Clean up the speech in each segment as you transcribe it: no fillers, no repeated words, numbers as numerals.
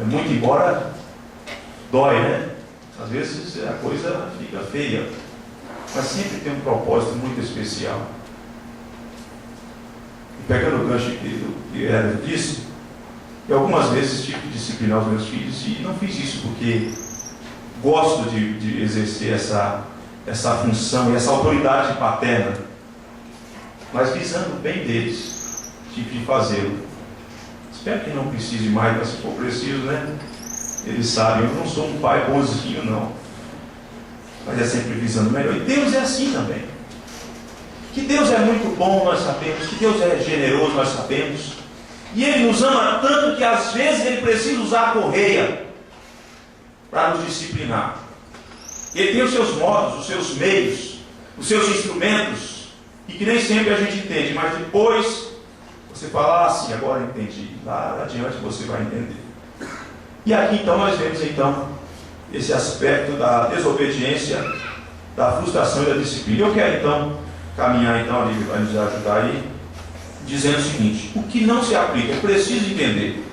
Muito embora dói, né? Às vezes a coisa fica feia, mas sempre tem um propósito muito especial. E pegando o gancho que era disse, eu algumas vezes tive que disciplinar os meus filhos e não fiz isso porque gosto de exercer essa função e essa autoridade paterna, mas visando o bem deles, tive de fazê-lo. Espero que não precise mais, mas se for preciso, né? Eles sabem, eu não sou um pai bonzinho, não. Mas é sempre visando o melhor. E Deus é assim também. Que Deus é muito bom, nós sabemos. Que Deus é generoso, nós sabemos. E Ele nos ama tanto que às vezes Ele precisa usar a correia para nos disciplinar. Ele tem os seus modos, os seus meios, os seus instrumentos, e que nem sempre a gente entende, mas depois você fala, ah, sim, agora entendi. Lá adiante você vai entender. E aqui então nós vemos esse aspecto da desobediência, da frustração e da disciplina. Eu quero então caminhar ali, vai nos ajudar aí, dizendo o seguinte: o que não se aplica, é preciso entender.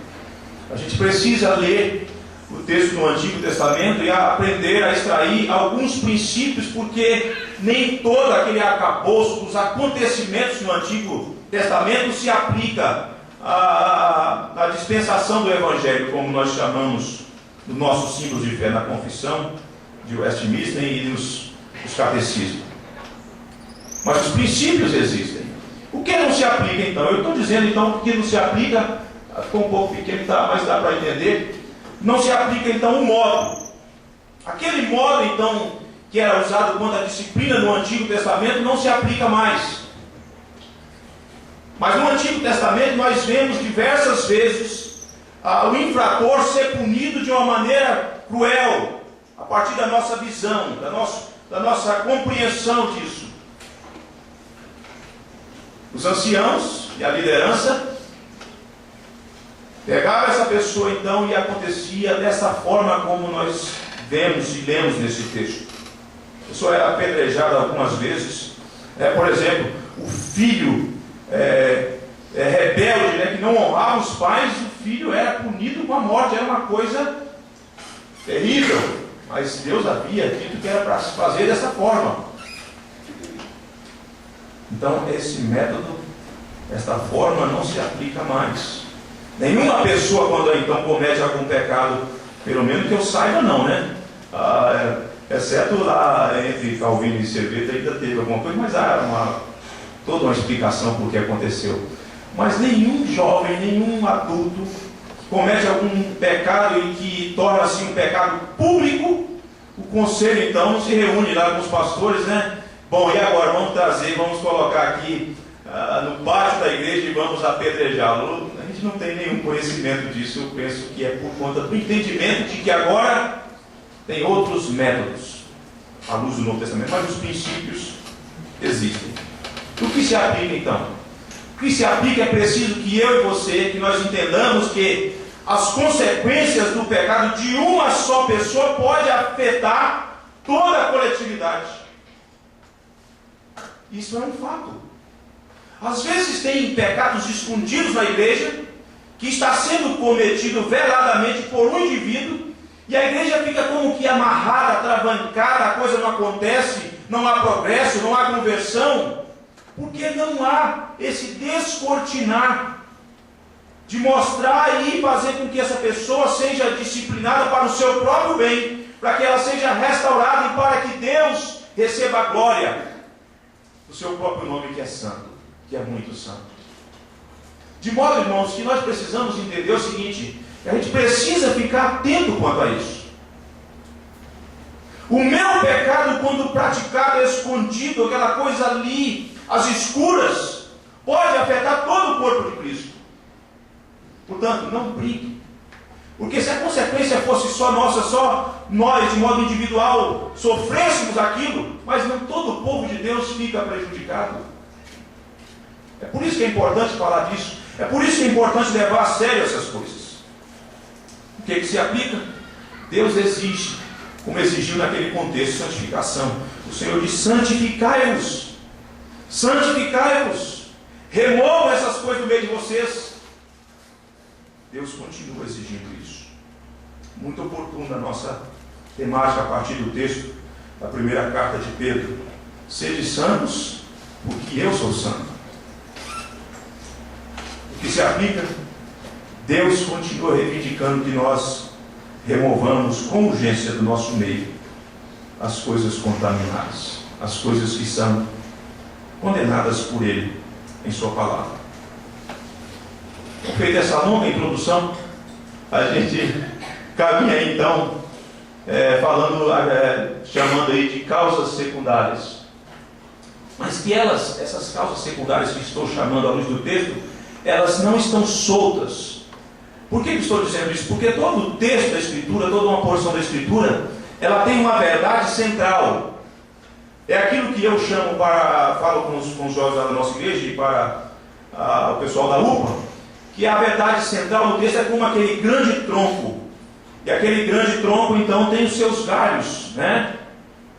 A gente precisa ler o texto do Antigo Testamento e aprender a extrair alguns princípios, porque nem todo aquele arcabouço dos acontecimentos no Antigo Testamento se aplica à dispensação do Evangelho, como nós chamamos dos nossos símbolos de fé na confissão de Westminster e nos catecismos. Mas os princípios existem. O que não se aplica então? Eu estou dizendo então que não se aplica, ficou um pouco pequeno, mas dá para entender. Não se aplica então o modo. Aquele modo então que era usado quanto à disciplina no Antigo Testamento não se aplica mais. Mas no Antigo Testamento nós vemos diversas vezes o infrator ser punido de uma maneira cruel, a partir da nossa visão, da nossa compreensão disso. Os anciãos e a liderança pegavam essa pessoa então e acontecia dessa forma como nós vemos e lemos nesse texto. A pessoa era apedrejada algumas vezes. Por exemplo, o filho rebelde, né, que não honrava os pais, o filho era punido com a morte. Era uma coisa terrível, mas Deus havia dito que era para se fazer dessa forma. Então esse método, esta forma não se aplica mais. Nenhuma pessoa, quando então comete algum pecado, pelo menos que eu saiba, não, né? Exceto lá entre Calvino e Serveto ainda teve alguma coisa, mas há toda uma explicação por que aconteceu. Mas nenhum jovem, nenhum adulto que comete algum pecado e que torna-se um pecado público, o conselho então se reúne lá com os pastores, né? Bom, e agora vamos colocar aqui no pátio da igreja e vamos apedrejá-lo. A gente não tem nenhum conhecimento disso. Eu penso que é por conta do entendimento de que agora tem outros métodos à luz do Novo Testamento, mas os princípios existem. O que se aplica então? O que se aplica é preciso que eu e você, que nós entendamos que as consequências do pecado de uma só pessoa pode afetar toda a coletividade. Isso é um fato. Às vezes tem pecados escondidos na igreja, que está sendo cometido veladamente por um indivíduo, e a igreja fica como que amarrada, travancada, a coisa não acontece, não há progresso, não há conversão, porque não há esse descortinar de mostrar e fazer com que essa pessoa seja disciplinada para o seu próprio bem, para que ela seja restaurada e para que Deus receba a glória do seu próprio nome, que é santo, que é muito santo. De modo, irmãos, que nós precisamos entender o seguinte: a gente precisa ficar atento quanto a isso. O meu pecado, quando praticado escondido, aquela coisa ali, às escuras, pode afetar todo o corpo de Cristo. Portanto, não brigue. Porque se a consequência fosse só nossa, só nós, de modo individual, sofrêssemos aquilo, mas não todo o povo de Deus fica prejudicado. É por isso que é importante falar disso. É por isso que é importante levar a sério essas coisas. O que se aplica? Deus exige, como exigiu naquele contexto, santificação. O Senhor diz: santificai-vos. Santificai-vos. Removam essas coisas do meio de vocês. Deus continua exigindo isso. muito oportuna a nossa temática a partir do texto da primeira carta de Pedro. Sede santos, porque eu sou santo. O que se aplica, Deus continua reivindicando que nós removamos com urgência do nosso meio as coisas contaminadas, as coisas que são condenadas por Ele em Sua palavra. Feita essa longa introdução, a gente caminha então chamando aí de causas secundárias. Mas que essas causas secundárias que estou chamando à luz do texto, elas não estão soltas. Por que estou dizendo isso? Porque todo o texto da Escritura, toda uma porção da Escritura, ela tem uma verdade central. É aquilo que eu chamo falo com os jovens da nossa igreja e para o pessoal da UPA, que a verdade central do texto é como aquele grande tronco. E aquele grande tronco, então, tem os seus galhos, né?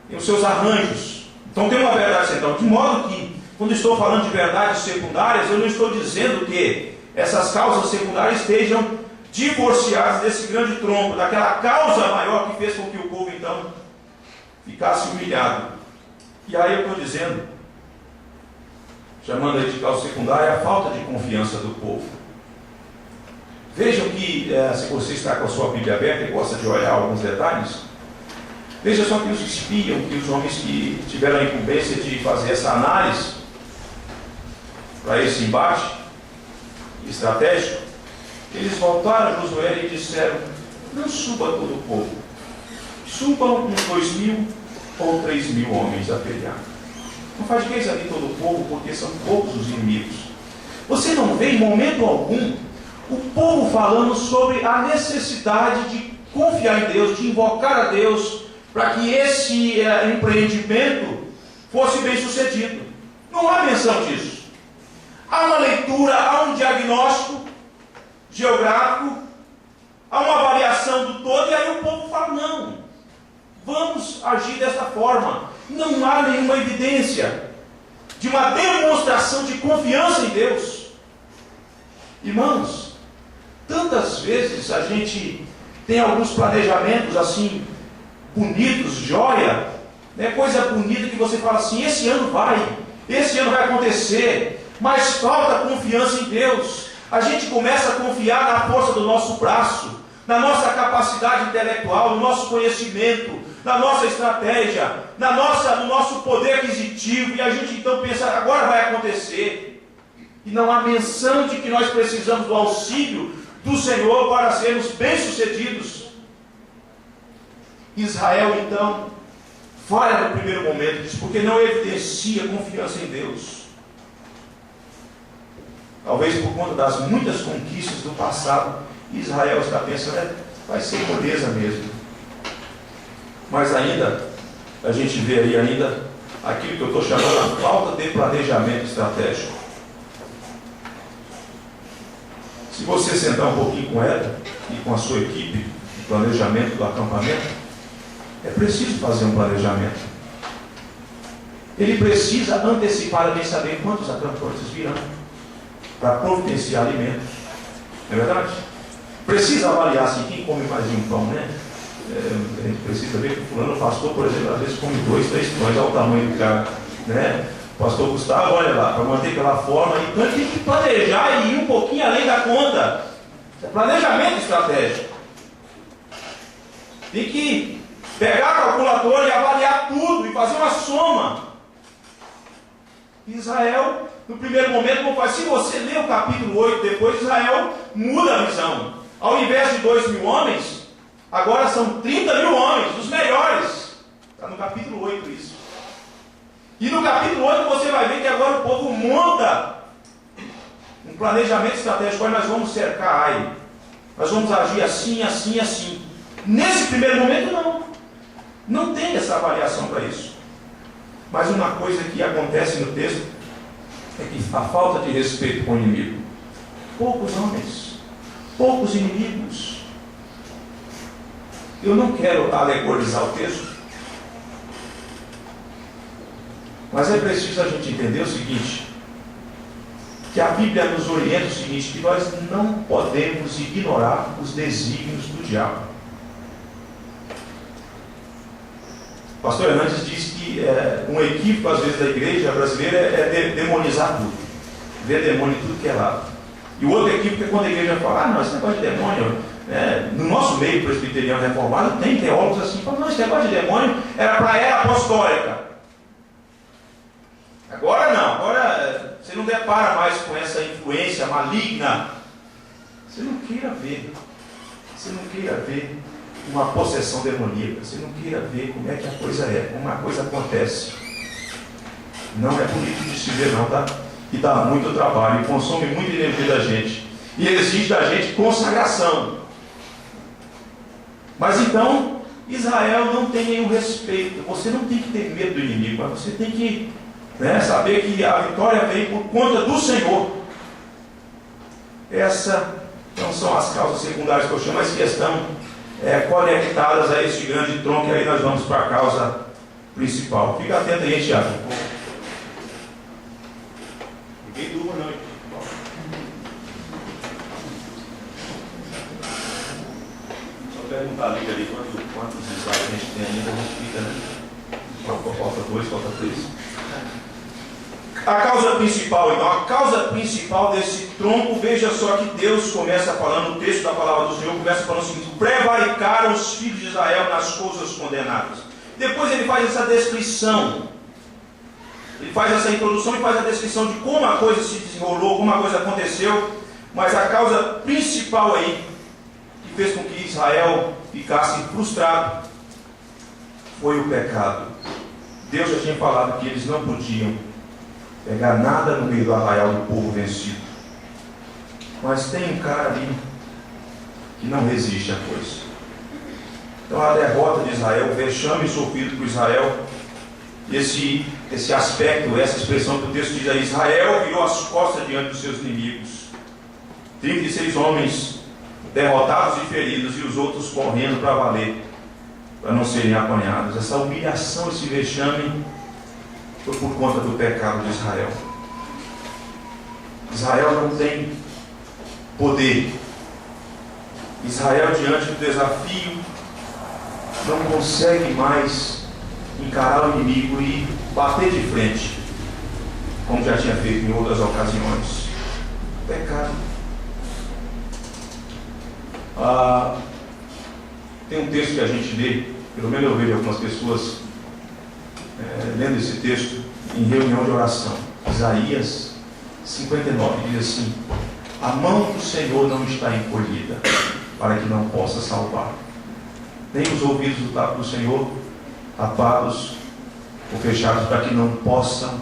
Tem os seus arranjos. Então tem uma verdade central. De modo que, quando estou falando de verdades secundárias, eu não estou dizendo que essas causas secundárias estejam divorciadas desse grande tronco, daquela causa maior que fez com que o povo, então, ficasse humilhado. E aí eu estou dizendo, chamando aí de causa secundária, a falta de confiança do povo. Vejam que, se você está com a sua Bíblia aberta e gosta de olhar alguns detalhes, veja só que os espiam, que os homens que tiveram a incumbência de fazer essa análise para esse embate estratégico, eles voltaram a Josué e disseram: não suba todo o povo, subam uns 2.000 ou 3.000 homens a pelear. Não fatigueis ali todo o povo, porque são poucos os inimigos. Você não vê em momento algum o povo falando sobre a necessidade de confiar em Deus, de invocar a Deus, para que esse empreendimento fosse bem sucedido. Não há menção disso. Há uma leitura, há um diagnóstico geográfico, há uma avaliação do todo, e aí o povo fala: não, vamos agir desta forma. Não há nenhuma evidência de uma demonstração de confiança em Deus. Irmãos, tantas vezes a gente tem alguns planejamentos assim, bonitos, joia, né? Coisa bonita que você fala assim: esse ano vai acontecer, mas falta confiança em Deus. A gente começa a confiar na força do nosso braço, na nossa capacidade intelectual, no nosso conhecimento, na nossa estratégia, no nosso poder aquisitivo, e a gente então pensa: agora vai acontecer. E não há menção de que nós precisamos do auxílio do Senhor para sermos bem-sucedidos. Israel então falha no primeiro momento disso, porque não evidencia confiança em Deus. Talvez por conta das muitas conquistas do passado, Israel está pensando: vai ser moleza mesmo. Mas ainda, a gente vê aí ainda aquilo que eu estou chamando a falta de planejamento estratégico. Se você sentar um pouquinho com ela e com a sua equipe de planejamento do acampamento, é preciso fazer um planejamento. Ele precisa antecipadamente saber quantos acampantes virão para providenciar alimentos. Não é verdade? Precisa avaliar assim, quem come mais de um pão, né? A gente precisa ver que o fulano, o pastor, por exemplo, às vezes come 2, 3 pães, olha o tamanho do cara, né? O pastor Gustavo, olha lá, para manter aquela forma, então ele tem que planejar e ir um pouquinho além da conta. É planejamento estratégico. Tem que pegar a calculadora e avaliar tudo e fazer uma soma. Israel, no primeiro momento, como faz? Se você ler o capítulo 8 depois, Israel muda a visão. Ao invés de 2.000 homens, agora são 30.000 homens, os melhores. Está no capítulo 8 isso. E no capítulo 8 você vai ver que agora o povo monta um planejamento estratégico. Olha, nós vamos cercar Ai, nós vamos agir assim, assim, assim. Nesse primeiro momento não tem essa avaliação para isso. Mas uma coisa que acontece no texto é que a falta de respeito com o inimigo. Poucos homens, poucos inimigos. Eu não quero alegorizar o texto, mas é preciso a gente entender o seguinte, que a Bíblia nos orienta o seguinte, que nós não podemos ignorar os desígnios do diabo. pastor Hernandes diz que um equívoco, às vezes, da igreja brasileira é demonizar tudo. Ver demônio em tudo que é lado. E o outro equívoco é quando a igreja fala, não, esse negócio de demônio, no nosso meio presbiteriano reformado, tem teólogos assim, falam, não, esse negócio de demônio era para a era apostólica. Agora não, agora você não depara mais com essa influência maligna. Você não queira ver uma possessão demoníaca, você não queira ver como é que a coisa é, como a coisa acontece. Não é bonito de se ver não, tá? E dá muito trabalho, e consome muita energia da gente, e exige da gente consagração. Mas então, Israel não tem nenhum respeito. Você não tem que ter medo do inimigo, mas você tem que saber que a vitória vem por conta do Senhor. Essas não são as causas secundárias que eu chamo, mas que estão conectadas a este grande tronco, e aí nós vamos para a causa principal. Fica atento aí, Tiago. Ninguém durma não. Só perguntar ali quantos slides a gente tem ainda, a gente fica, né? Falta 2, falta 3. A causa principal, então, a causa principal desse tronco, veja só que Deus começa falando, o texto da palavra do Senhor começa falando o seguinte: prevaricaram os filhos de Israel nas coisas condenadas. Depois ele faz essa descrição, ele faz essa introdução e faz a descrição de como a coisa se desenrolou, como a coisa aconteceu, mas a causa principal aí, que fez com que Israel ficasse frustrado, foi o pecado. Deus já tinha falado que eles não podiam pegar nada no meio do arraial do povo vencido. Mas tem um cara ali que não resiste à coisa. Então a derrota de Israel, o vexame sofrido por Israel, esse aspecto, essa expressão que o texto diz aí: Israel virou as costas diante dos seus inimigos. 36 homens derrotados e feridos, e os outros correndo para valer, para não serem apanhados. Essa humilhação, esse vexame, foi por conta do pecado de Israel. Israel não tem poder. Israel, diante do desafio, não consegue mais encarar o inimigo e bater de frente, como já tinha feito em outras ocasiões. Pecado. Tem um texto que a gente lê, pelo menos eu vejo algumas pessoas lendo esse texto em reunião de oração. Isaías 59 diz assim: a mão do Senhor não está encolhida para que não possa salvar, nem os ouvidos do Senhor tapados ou fechados para que não possam